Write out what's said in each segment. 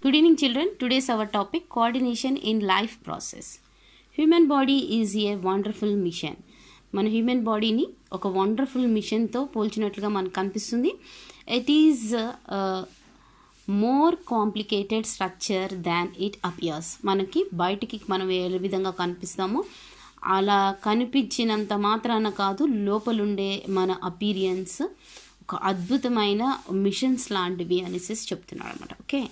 Good evening, children. Today's our topic coordination in life process. Human body is a wonderful mission. మన human బాడీని ఒక wonderful మిషన్తో పోల్చినట్లుగా మనకు కనిపిస్తుంది. It is more complicated structure than it appears. మనకి బయటికి మనం ఏ విధంగా కనిపిస్తామో అలా కనిపించినంత మాత్రాన కాదు, లోపలుండే మన అపీరియన్స్ ఒక అద్భుతమైన మిషన్స్ లాంటివి అనేసి చెప్తున్నాడు అనమాట. Okay,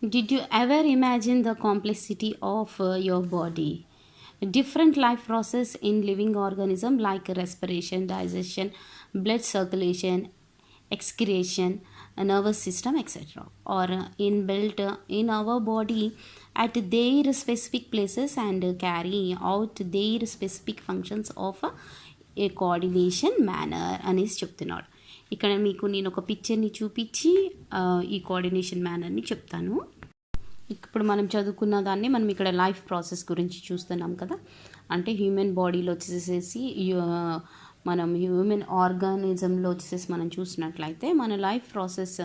did you ever imagine the complexity of your body? Different life process in living organism like respiration, digestion, blood circulation, excretion, nervous system, etc. or inbuilt in our body at their specific places and carry out their specific functions of a coordination manner అనేసి చెప్తున్నాడు. ఇక్కడ మీకు నేను ఒక పిక్చర్ని చూపించి ఈ coordination మేనర్ని చెప్తాను. ఇప్పుడు మనం చదువుకున్న దాన్ని మనం ఇక్కడ లైఫ్ ప్రాసెస్ గురించి చూస్తున్నాం కదా. అంటే హ్యూమన్ బాడీలో వచ్చేసేసి మనం హ్యూమన్ ఆర్గానిజంలో వచ్చేసేసి మనం చూసినట్లయితే మన లైఫ్ ప్రాసెస్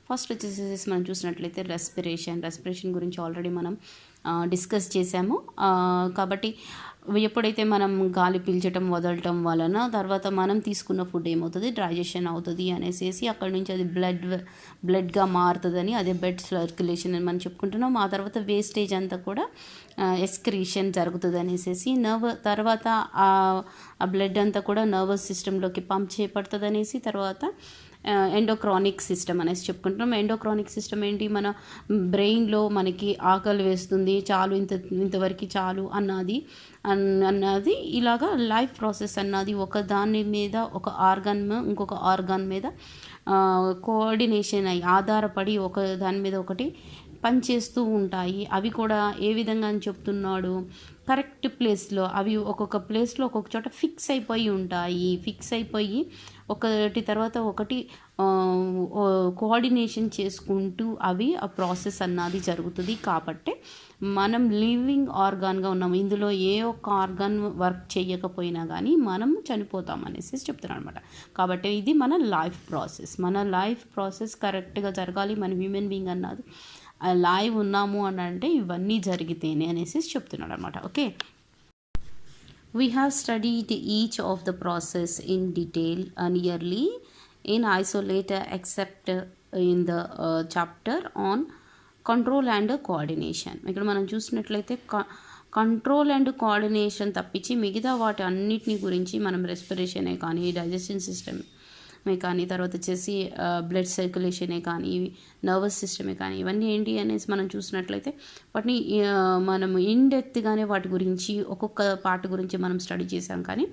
ఫస్ట్ వచ్చేసేసి మనం చూసినట్లయితే రెస్పిరేషన్ గురించి ఆల్రెడీ మనం డిస్కస్ చేసాము. కాబట్టి ఎప్పుడైతే మనం గాలి పీల్చటం వదలటం వలన తర్వాత మనం తీసుకున్న ఫుడ్ ఏమవుతుంది, డైజెషన్ అవుతుంది అనేసి అక్కడి నుంచి అది బ్లడ్గా మారుతుందని, అదే బ్లడ్ సర్క్యులేషన్ అని మనం చెప్పుకుంటున్నాం. ఆ తర్వాత వేస్టేజ్ అంతా కూడా ఎక్స్క్రీషన్ జరుగుతుంది అనేసి తర్వాత ఆ బ్లడ్ అంతా కూడా నర్వస్ సిస్టంలోకి పంప్ చేయబడుతుంది అనేసి, తర్వాత ఎండోక్రానిక్ సిస్టమ్ అనేసి చెప్పుకుంటున్నాం. ఎండోక్రానిక్ సిస్టమ్ ఏంటి, మన బ్రెయిన్లో మనకి ఆకలి వేస్తుంది, చాలు ఇంతవరకు చాలు అన్నది ఇలాగా లైఫ్ ప్రాసెస్ అన్నది ఒక దాని మీద ఒక ఆర్గాన్ ఇంకొక ఆర్గాన్ మీద కోఆర్డినేషన్ అయ్యి ఆధారపడి ఒక దాని మీద ఒకటి పనిచేస్తూ ఉంటాయి. అవి కూడా ఏ విధంగా అని చెప్తున్నాడు, కరెక్ట్ ప్లేస్లో అవి ఒక్కొక్క ప్లేస్లో ఒక్కొక్క చోట ఫిక్స్ అయిపోయి ఉంటాయి. ఫిక్స్ అయిపోయి ఒకటి తర్వాత ఒకటి కోఆర్డినేషన్ చేసుకుంటూ అవి ఆ ప్రాసెస్ అన్నది జరుగుతుంది. కాబట్టి మనం లివింగ్ ఆర్గాన్గా ఉన్నాము. ఇందులో ఏ ఒక్క ఆర్గాన్ వర్క్ చేయకపోయినా కానీ మనం చనిపోతాం అనేసి చెప్తున్నాను అనమాట. కాబట్టి ఇది మన లైఫ్ ప్రాసెస్ కరెక్ట్గా జరగాలి. మన హ్యూమన్ బీయింగ్ అన్నది లైవ్ ఉన్నాము అని అంటే ఇవన్నీ జరిగితేనే అనేసి చెప్తున్నాడు అనమాట. Okay, we have studied each of the process in detail nearly in isolate except in the chapter on control and coordination. ఇక్కడ మనం చూసినట్లయితే కంట్రోల్ అండ్ కోఆర్డినేషన్ తప్పించి మిగతా వాటి అన్నిటిని గురించి మనం రెస్పిరేషనే కానీ, డైజెషన్ సిస్టమ్ కానీ, తర్వాత వచ్చేసి బ్లడ్ సర్క్యులేషనే కానీ, నర్వస్ సిస్టమే కానీ, ఇవన్నీ ఏంటి అనేసి మనం చూసినట్లయితే వాటిని మనం ఇన్డెప్త్గానే వాటి గురించి ఒక్కొక్క పార్ట్ గురించి మనం స్టడీ చేసాం. కానీ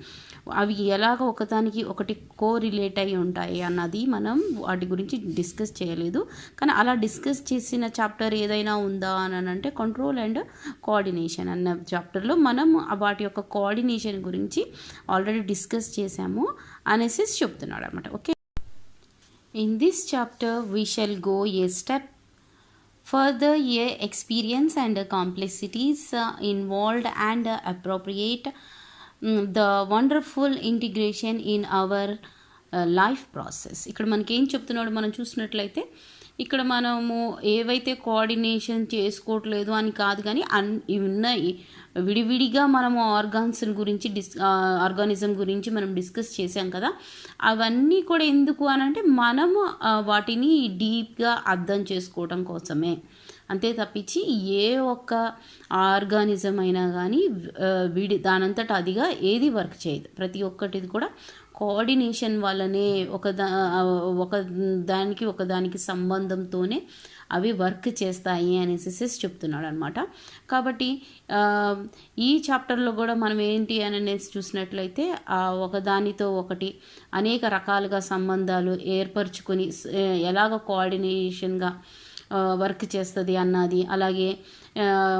అవి ఎలాగ ఒకదానికి ఒకటి కోరిలేట్ అయి ఉంటాయి అన్నది మనం వాటి గురించి డిస్కస్ చేయలేదు. కానీ అలా డిస్కస్ చేసిన చాప్టర్ ఏదైనా ఉందా అని అంటే కంట్రోల్ అండ్ కోఆర్డినేషన్ అన్న చాప్టర్లో మనం వాటి యొక్క కోఆర్డినేషన్ గురించి ఆల్రెడీ డిస్కస్ చేసాము అనేసి చెప్తున్నాడు అనమాట. Okay, in this chapter we shall go a step further, a experience and complexities involved and appropriate the wonderful integration in our life process. ఇక్కడ మనకి ఏం చెప్తున్నాడు మనం చూసినట్లయితే, ఇక్కడ మనము ఏవైతే కోఆర్డినేషన్ చేసుకోవట్లేదు అని కాదు, కానీ ఉన్నాయి విడివిడిగా మనము ఆర్గానిజం గురించి మనం డిస్కస్ చేసాం కదా. అవన్నీ కూడా ఎందుకు అని అంటే మనము వాటిని డీప్గా అర్థం చేసుకోవడం కోసమే. అంతే తప్పించి ఏ ఒక్క ఆర్గానిజం అయినా కానీ దానంతట అదిగా ఏది వర్క్ చేయదు. ప్రతి ఒక్కటిది కూడా కోఆర్డినేషన్ వల్లనే ఒకదానికి సంబంధంతోనే అవి వర్క్ చేస్తాయి అనేసి చెప్తున్నాడు అనమాట. కాబట్టి ఈ చాప్టర్లో కూడా మనం ఏంటి అనేసి చూసినట్లయితే ఒకదానితో ఒకటి అనేక రకాలుగా సంబంధాలు ఏర్పరచుకొని ఎలాగ కోఆర్డినేషన్గా వర్క్ చేస్తుంది అన్నది, అలాగే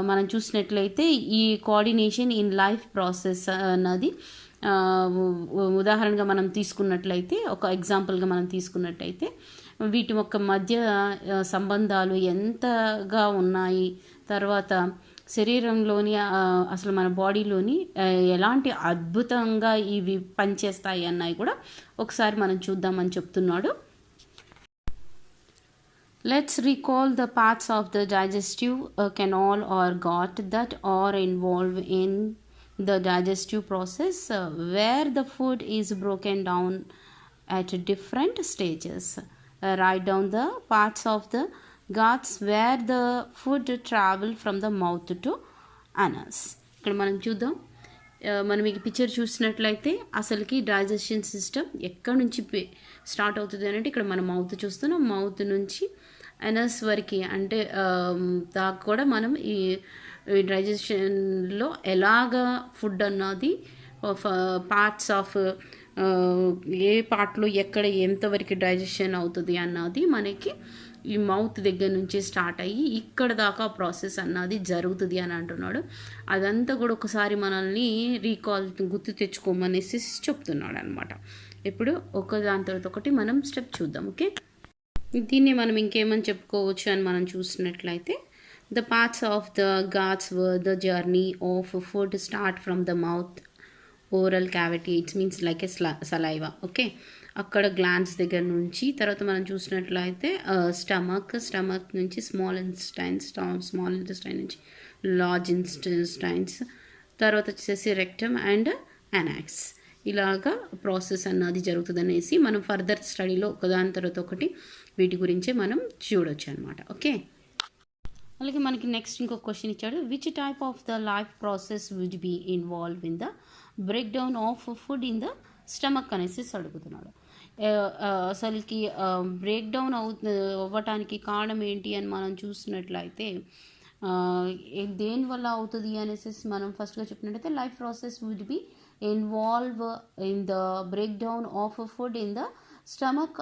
మనం చూసినట్లయితే ఈ కోఆర్డినేషన్ ఇన్ లైఫ్ ప్రాసెస్ అన్నది ఉదాహరణగా మనం తీసుకున్నట్లయితే, ఒక ఎగ్జాంపుల్గా మనం తీసుకున్నట్లయితే వీటి యొక్క మధ్య సంబంధాలు ఎంతగా ఉన్నాయి, తర్వాత శరీరంలోని అసలు మన బాడీలోని ఎలాంటి అద్భుతంగా ఇవి పనిచేస్తాయి అన్నవి కూడా ఒకసారి మనం చూద్దామని చెప్తున్నాడు. Let's recall the parts of the digestive canal or gut that are involved in the digestive process, where the food is broken down at different stages. Write down the parts of the guts where the food travel from the mouth to anus. ఇక్కడ మనం చూద్దాం. మనం ఈ picture చూసినట్లయితే అసలుకి digestion system ఎక్కడి నుంచి start అవుతుంది అంటే ఇక్కడ మనం మౌత్ చూస్తున్నాం. మౌత్ నుంచి అనస్ వరకు అంటే దాకా కూడా మనం ఈ డైజెషన్లో ఎలాగ ఫుడ్ అన్నది పార్ట్స్ ఆఫ్ ఏ పార్ట్లో ఎక్కడ ఎంతవరకు డైజెషన్ అవుతుంది అన్నది మనకి ఈ మౌత్ దగ్గర నుంచి స్టార్ట్ అయ్యి ఇక్కడ దాకా ప్రాసెస్ అన్నది జరుగుతుంది అని అంటున్నాడు. అదంతా కూడా ఒకసారి మనల్ని గుర్తు తెచ్చుకోమనేసి చెప్తున్నాడు అనమాట. ఇప్పుడు దాని తర్వాత ఒకటి మనం స్టెప్ చూద్దాం. ఓకే, దీన్ని మనం ఇంకేమని చెప్పుకోవచ్చు అని మనం చూసినట్లయితే the parts of the ghats were the journey of food start from the mouth oral cavity, it's means like A saliva. Okay, అక్కడ గ్లాండ్స్ దగ్గర నుంచి తర్వాత మనం చూసినట్లయితే స్టమక్ నుంచి స్మాల్ ఇంటెస్టైన్ నుంచి లార్జ్ ఇంటెస్టైన్స్, తర్వాత వచ్చేసి రెక్టమ్ అండ్ అనాక్స్. ఇలాగా ప్రాసెస్ అన్నది జరుగుతుంది అనేసి మనం ఫర్దర్ స్టడీలో ఒకదాని తర్వాత ఒకటి వీటి గురించే మనం చూడొచ్చు అనమాట. ఓకే, అలాగే మనకి నెక్స్ట్ ఇంకొక క్వశ్చన్ ఇచ్చాడు. Which type of the life process would be involve in the break down of food in the stomach అనేసి అడుగుతున్నాడు. అసలుకి బ్రేక్ డౌన్ అవ్వటానికి కారణం ఏంటి అని మనం చూసినట్లయితే దేనివల్ల అవుతుంది అనేసి మనం ఫస్ట్గా చెప్పినట్టయితే life process would be involve in the break down of food in the stomach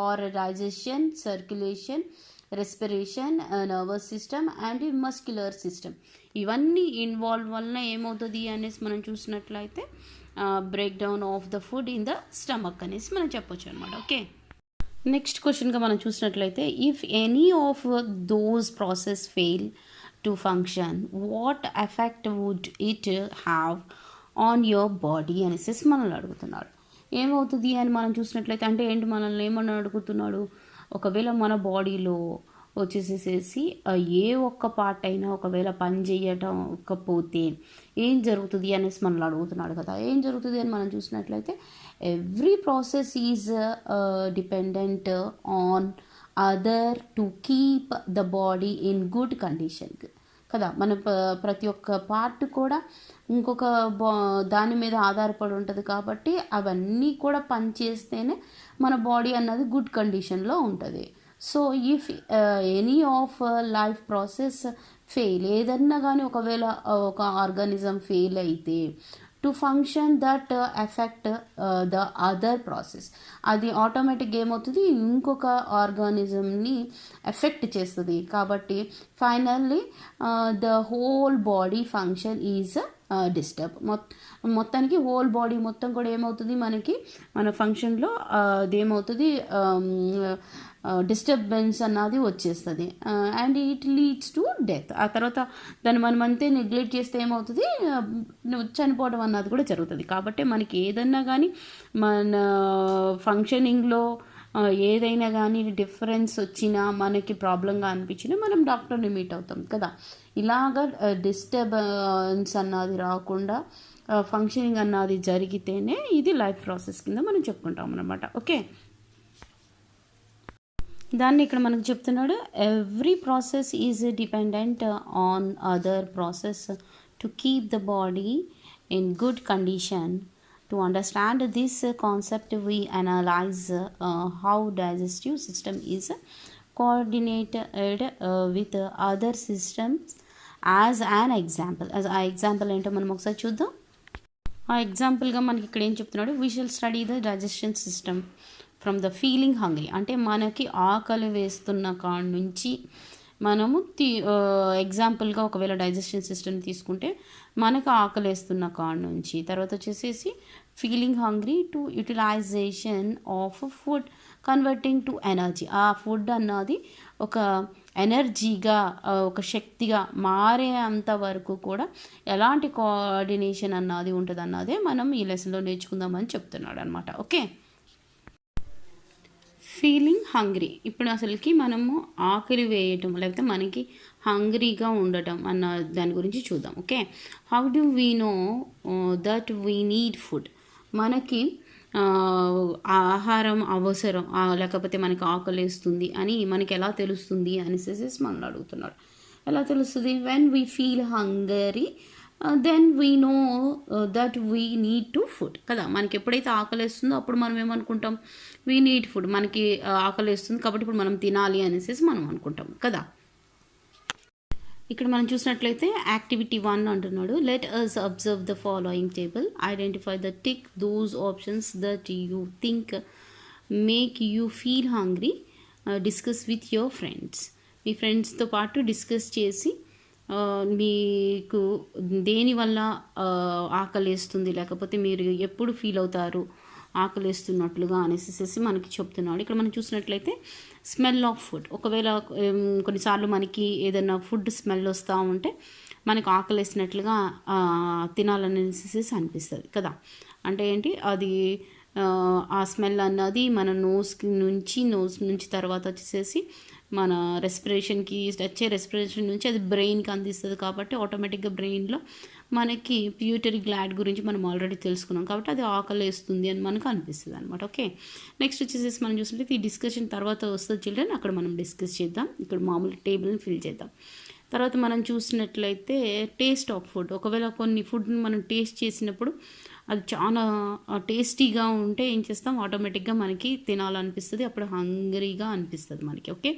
or digestion, circulation, respiration, nervous system and muscular system. ఇవన్నీ ఇన్వాల్వ్ వలన ఏమవుతుంది అనేసి మనం చూసినట్లయితే break down of the food in the stomach అనేసి మనం చెప్పొచ్చు అనమాట. ఓకే, నెక్స్ట్ క్వశ్చన్గా మనం చూసినట్లయితే if any of those process fail to function what effect would it have on your body అనేసి మనల్ని అడుగుతున్నాడు. ఏమవుతుంది అని మనం చూసినట్లయితే అంటే ఏంటి, మనల్ని ఏమని అడుగుతున్నాడు, ఒకవేళ మన బాడీలో వచ్చేసేసి ఏ ఒక్క పార్ట్ అయినా ఒకవేళ పని చేయకపోతే ఏం జరుగుతుంది అనేసి మనల్ని అడుగుతున్నాడు కదా. ఏం జరుగుతుంది అని మనం చూసినట్లయితే every process is dependent on other to keep the body in good condition కదా. మన ప్రతి ఒక్క పార్ట్ కూడా ఇంకొక దాని మీద ఆధారపడి ఉంటుంది కాబట్టి అవన్నీ కూడా పనిచేస్తేనే మన బాడీ అన్నది గుడ్ కండిషన్లో ఉంటుంది. So if any of life process fail, ఏదన్నా కానీ ఒకవేళ ఒక ఆర్గానిజం ఫెయిల్ అయితే to function that effect the other process, అది ఆటోమేటిక్గా ఏమవుతుంది ఇంకొక ఆర్గానిజంని ఎఫెక్ట్ చేస్తుంది. కాబట్టి finally the whole body function is disturb. మొత్తానికి హోల్ బాడీ మొత్తం కూడా ఏమవుతుంది మనకి మన ఫంక్షన్లో అదేమవుతుంది డిస్టర్బెన్స్ అన్నది వచ్చేస్తుంది and it leads to death. ఆ తర్వాత దాన్ని మనం అంతే నెగ్లెక్ట్ చేస్తే ఏమవుతుంది చనిపోవడం అన్నది కూడా జరుగుతుంది. కాబట్టి మనకి ఏదన్నా కానీ మన ఫంక్షనింగ్లో ఏదైనా కానీ డిఫరెన్స్ వచ్చినా మనకి ప్రాబ్లంగా అనిపించినా మనం డాక్టర్ని మీట్ అవుతాం కదా. ఇలాగ డిస్టర్బెన్స్ అన్నది రాకుండా ఫంక్షనింగ్ అన్నది జరిగితేనే ఇది లైఫ్ ప్రాసెస్ కింద మనం చెప్పుకుంటాం అన్నమాట. ఓకే, దాన్ని ఇక్కడ మనకు చెప్తున్నాడు every process is dependent on other process to keep the body in good condition. To understand this concept, we analyze how digestive system is coordinated with other systems as an example. As a example ఏంటో మనం ఒకసారి చూద్దాం. ఆ ఎగ్జాంపుల్గా మనకి ఇక్కడ ఏం చెప్తున్నాడు, we shall study the digestion system from the feeling hungry. అంటే మనకి ఆకలి వేస్తున్న కాడ నుంచి మనము ఎగ్జాంపుల్గా ఒకవేళ డైజెషన్ సిస్టమ్ తీసుకుంటే మనకు ఆకలి వేస్తున్న కాడ నుంచి తర్వాత వచ్చేసేసి feeling hungry to utilization of food converting to energy. ఆ ఫుడ్ అన్నది ఒక ఎనర్జీగా ఒక శక్తిగా మారేంత వరకు కూడా ఎలాంటి కోఆర్డినేషన్ అన్నది ఉంటుంది అన్నదే మనం ఈ లెసన్లో నేర్చుకుందామని చెప్తున్నాడు అనమాట. Okay, feeling hungry. ఇప్పుడు అసలుకి మనము ఆకలి వేయటం లేకపోతే మనకి హంగ్రీగా ఉండటం అన్న దాని గురించి చూద్దాం. Okay, how do we know that we need food? మనకి ఆహారం అవసరం లేకపోతే మనకి ఆకలిస్తుంది అని మనకి ఎలా తెలుస్తుంది అనేసి మనల్ని అడుగుతున్నాడు. ఎలా తెలుస్తుంది? When we feel hungry then we know that we need to food కదా. మనకి ఎప్పుడైతే ఆకలిస్తుందో అప్పుడు మనం ఏమనుకుంటాం? We need food. మనకి ఆకలిస్తుంది కాబట్టి ఇప్పుడు మనం తినాలి అనేసి మనం అనుకుంటాం కదా. ఇక్కడ మనం చూసినట్లయితే యాక్టివిటీ 1 అంటున్నాడు. Let us observe the following table, identify the tick those options that you think make you feel hungry, discuss with your friends. మీ ఫ్రెండ్స్తో పాటు డిస్కస్ చేసి మీకు దేనివల్ల ఆకలిస్తుంది లేకపోతే మీరు ఎప్పుడు ఫీల్ అవుతారు ఆకలిస్తున్నట్లుగా అనేసి మనకి చెప్తున్నాడు. ఇక్కడ మనం చూసినట్లయితే స్మెల్ ఆఫ్ ఫుడ్. ఒకవేళ కొన్నిసార్లు మనకి ఏదైనా ఫుడ్ స్మెల్ వస్తూ ఉంటే మనకు ఆకలిస్తున్నట్లుగా తినాలనేసి అనిపిస్తుంది కదా. అంటే ఏంటి? అది ఆ స్మెల్ అన్నది మన నోస్ నుంచి తర్వాత వచ్చేసేసి మన రెస్పిరేషన్కి వచ్చే రెస్పిరేషన్ నుంచి అది బ్రెయిన్కి అందిస్తుంది. కాబట్టి ఆటోమేటిక్గా బ్రెయిన్లో మనకి ప్యూటరీ గ్లాడ్ గురించి మనం ఆల్రెడీ తెలుసుకున్నాం కాబట్టి అది ఆకలి వేస్తుంది అని మనకు అనిపిస్తుంది అనమాట. ఓకే, నెక్స్ట్ వచ్చేసేసి మనం చూసినట్లయితే ఈ డిస్కషన్ తర్వాత వస్తుంది చిల్డ్రన్, అక్కడ మనం డిస్కస్ చేద్దాం. ఇక్కడ మామూలు టేబుల్ని ఫిల్ చేద్దాం. తర్వాత మనం చూసినట్లయితే టేస్ట్ ఆఫ్ ఫుడ్. ఒకవేళ కొన్ని ఫుడ్ని మనం టేస్ట్ చేసినప్పుడు అది చాలా టేస్టీగా ఉంటే ఏం చేస్తాం? ఆటోమేటిక్గా మనకి తినాలనిపిస్తుంది, అప్పుడు హంగ్రీగా అనిపిస్తుంది మనకి. ఓకే,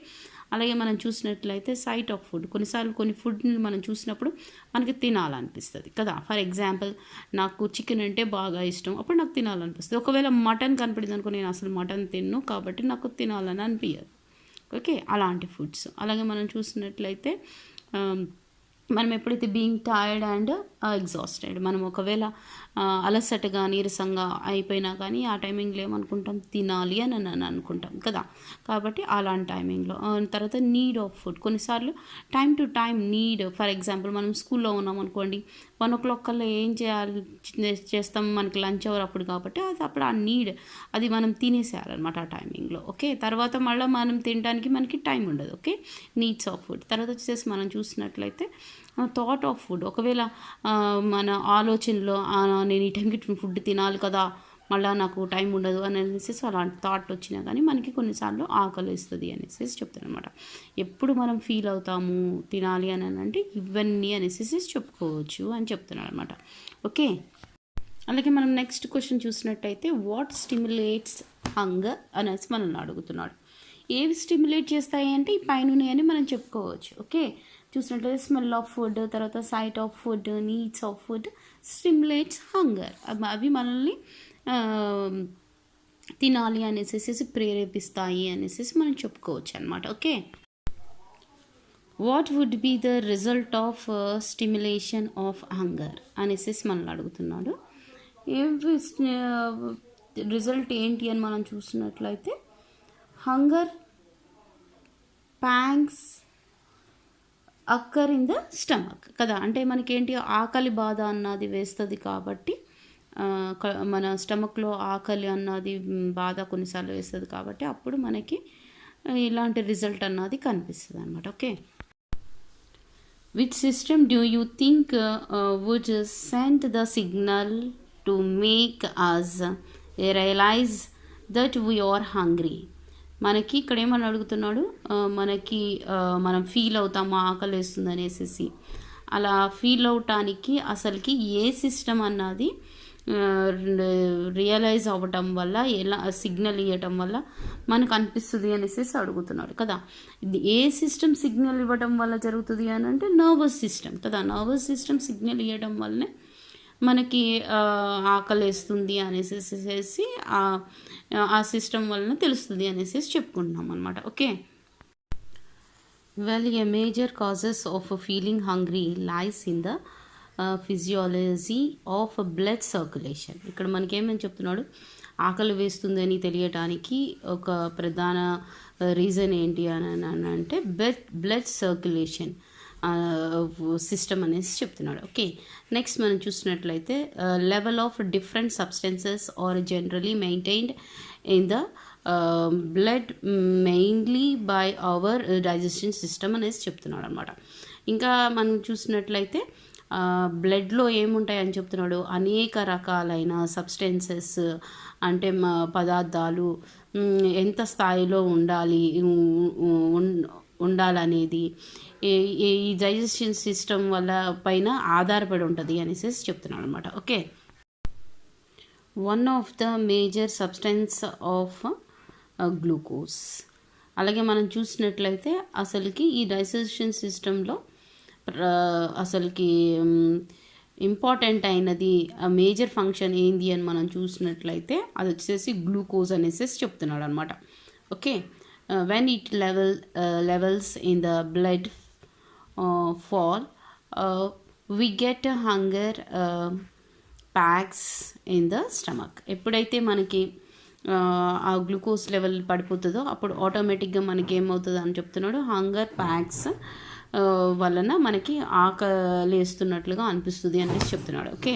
అలాగే మనం చూసినట్లయితే సైట్ ఆఫ్ ఫుడ్. కొన్నిసార్లు కొన్ని ఫుడ్ని మనం చూసినప్పుడు మనకి తినాలనిపిస్తుంది కదా. ఫర్ ఎగ్జాంపుల్, నాకు చికెన్ అంటే బాగా ఇష్టం, అప్పుడు నాకు తినాలనిపిస్తుంది. ఒకవేళ మటన్ కనపడింది అనుకో, నేను అసలు మటన్ తిన్ను కాబట్టి నాకు తినాలని అనిపించదు. ఓకే, అలాంటి ఫుడ్స్. అలాగే మనం చూసినట్లయితే మనం ఎప్పుడైతే బీయింగ్ టైర్డ్ అండ్ ఎగ్జాస్టెడ్, మనం ఒకవేళ అలసటగా నీరసంగా అయిపోయినా కానీ ఆ టైమింగ్లో ఏమనుకుంటాం? తినాలి అని అనుకుంటాం కదా. కాబట్టి అలాంటి టైమింగ్లో. తర్వాత నీడ్ ఆఫ్ ఫుడ్. కొన్నిసార్లు time to time need. For example, మనం స్కూల్లో ఉన్నాం అనుకోండి, 1 o'clock కల్లా ఏం చేస్తాం? మనకి లంచ్ అవర్ అప్పుడు కాబట్టి అప్పుడు ఆ నీడ్ అది మనం తినేసేయాలన్నమాట ఆ టైమింగ్లో. ఓకే, తర్వాత మళ్ళీ మనం తినడానికి మనకి టైం ఉండదు. Okay, needs of food. తర్వాత వచ్చేసి మనం చూసినట్లయితే థాట్ ఆఫ్ ఫుడ్. ఒకవేళ మన ఆలోచనలో నేను ఈ టైంకి ఫుడ్ తినాలి కదా, మళ్ళీ నాకు టైం ఉండదు అని అనేసి అలాంటి థాట్ వచ్చినా కానీ మనకి కొన్నిసార్లు ఆకలి వేస్తుంది అనేసి చెప్తాను అనమాట. ఎప్పుడు మనం ఫీల్ అవుతాము తినాలి అని అంటే ఇవన్నీ అనేసి చెప్పుకోవచ్చు అని చెప్తున్నాడు అనమాట. ఓకే, అలాగే మనం నెక్స్ట్ క్వశ్చన్ చూసినట్టయితే వాట్ స్టిమ్యులేట్స్ హంగర్ అనేసి మనల్ని అడుగుతున్నాడు. ఏవి స్టిమ్యులేట్ చేస్తాయి అంటే ఈ పైన ఉన్నాయని మనం చెప్పుకోవచ్చు. ఓకే, చూసినట్లయితే స్మెల్ ఆఫ్ ఫుడ్, తర్వాత sight of food, needs of food stimulates hunger. అవి మనల్ని తినాలి అనేసి ప్రేరేపిస్తాయి అనేసి మనం చెప్పుకోవచ్చు అనమాట. Okay, what would be the result of stimulation of hunger అనేసి మనల్ని అడుగుతున్నాడు. రిజల్ట్ ఏంటి అని మనం చూసినట్లయితే hunger pangs occur in the stomach కదా. అంటే మనకేంటి? ఆకలి బాధ అన్నది వేస్తుంది కాబట్టి మన స్టమక్లో ఆకలి అన్నది బాధ కొన్నిసార్లు వేస్తుంది కాబట్టి అప్పుడు మనకి ఇలాంటి రిజల్ట్ అన్నది కనిపిస్తుంది అనమాట. Okay, which system do you think would send the signal to make us realize that we are hungry? మనకి ఇక్కడ ఏమని అడుగుతున్నాడు? మనకి మనం ఫీల్ అవుతాము ఆకలి వేస్తుంది అనేసి. అలా ఫీల్ అవటానికి అసలుకి ఏ సిస్టమ్ అన్నది రియలైజ్ అవ్వటం వల్ల, ఎలా సిగ్నల్ ఇవ్వటం వల్ల మనకు అనిపిస్తుంది అనేసి అడుగుతున్నాడు కదా. ఇది ఏ సిస్టమ్ సిగ్నల్ ఇవ్వటం వల్ల జరుగుతుంది అని అంటే నర్వస్ సిస్టమ్ కదా. నర్వస్ సిస్టమ్ సిగ్నల్ ఇవ్వడం వల్లనే మనకి ఆకలి వేస్తుంది అనేసి ఆ సిస్టమ్ వలన తెలుస్తుంది అనేసి చెప్పుకుంటున్నాం అనమాట. Okay, well a major causes of feeling hungry lies in the physiology of blood circulation. ఇక్కడ మనకేమని చెప్తున్నాడు? ఆకలి వేస్తుందని తెలియటానికి ఒక ప్రధాన రీజన్ ఏంటి అని అంటే బ్లడ్ సర్క్యులేషన్ సిస్టమ్ అనేసి చెప్తున్నాడు. ఓకే, నెక్స్ట్ మనం చూసినట్లయితే level of different substances are generally maintained in the blood mainly by our digestion system అనేసి చెప్తున్నాడు అనమాట. ఇంకా మనం చూసినట్లయితే బ్లడ్లో ఏముంటాయని చెప్తున్నాడు, అనేక రకాలైన సబ్స్టెన్సెస్ అంటే పదార్థాలు ఎంత స్థాయిలో ఉండాలనేది ఈ డైజెషన్ సిస్టమ్ వల్ల పైన ఆధారపడి ఉంటుంది అనేసి చెప్తున్నాడు అనమాట. Okay, one of the major substance of glucose. అలాగే మనం చూసినట్లయితే అసలుకి ఈ డైజెషన్ సిస్టంలో అసలుకి ఇంపార్టెంట్ అయినది మేజర్ ఫంక్షన్ ఏంది అని మనం చూసినట్లయితే అది వచ్చేసి గ్లూకోజ్ అనేసి చెప్తున్నాడు అనమాట. Okay, when it levels in the blood fall we get hunger pangs in the stomach. ఎప్పుడైతే మనకి ఆ గ్లూకోజ్ లెవెల్ పడిపోతుందో అప్పుడు ఆటోమేటిక్గా మనకి ఏమవుతుంది అని చెప్తున్నాడు, హంగర్ ప్యాక్స్ వలన మనకి ఆకలేస్తున్నట్లుగా అనిపిస్తుంది అనేసి చెప్తున్నాడు. ఓకే.